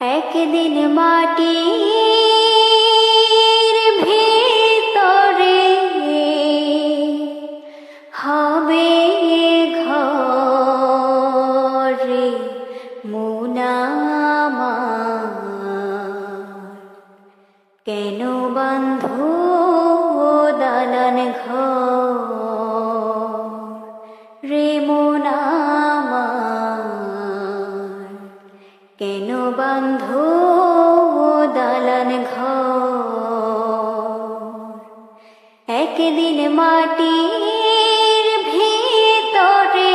একদিন মাটির ভিতরে হবে ঘরে মন আমার। কেন বাঁধো দালান ঘর রে মন আমার? কেন বাঁধো দালান ঘর? একদিন মাটির ভিতরে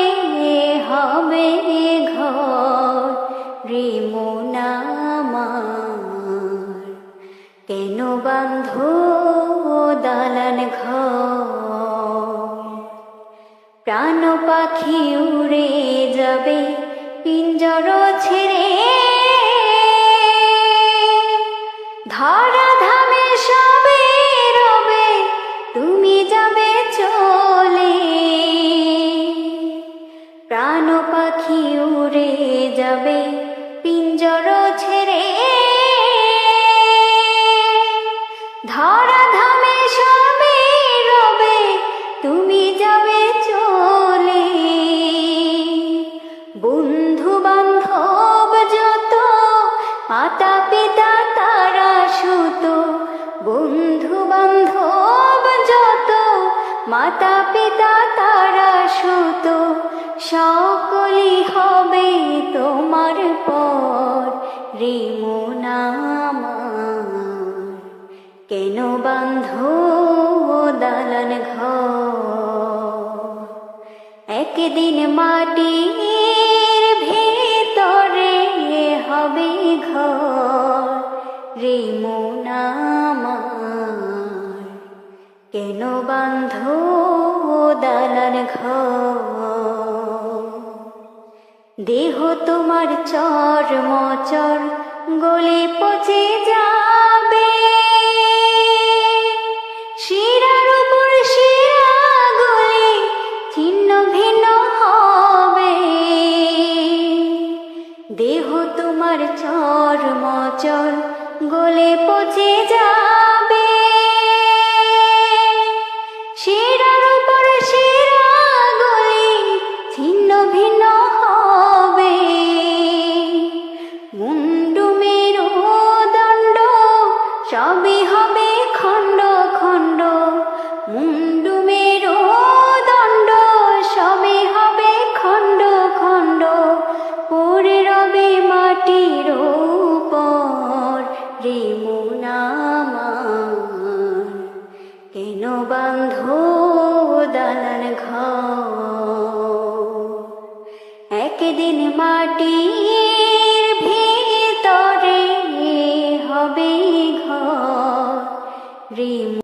হবে ঘর রে মন আমার। কেন বাঁধো দালান ঘর? প্রাণ পাখি উড়ে যাবে পিঞ্জর ছেড়ে, ধরা ধামে সবে রবে তুমি যাবে চলে। প্রাণ পাখি উড়ে যাবে পিঞ্জর ছেড়ে, ধরা ধামে সবে রবে তুমি যাবে চলে। বন্ধু বান্ধব যত মাতা পিতা তারা সুত, বন্ধু বান্ধব যত মাতা পিতা তারা সুত, সকলই হবে তোমার পর রে মন আমার। কেন বাঁধো দালান ঘর? একদিন মাটির ভিতরে হবে ঘর রে মন আমার। কেন বাঁধো দালান ঘর? দেহ তোমার চর্মচর গলে পচে যাবে, শিরার উপর শিরা গলে ছিন্ন ভিন্ন হবে। দেহ তোমার চর্মচর গলে পচে যাবে, শিরার উপর শিরা গলে ছিন্ন ভিন্ন হবে। মুন্ডু মেরু দণ্ড সবই হবে খণ্ড খণ্ড, মুন্ডু মেরু দণ্ড সবই হবে খণ্ড খণ্ড। পড়ে রবে মাটির উপর রে মন আমার। কেন বাঁধো দালান ঘর? একদিন মাটি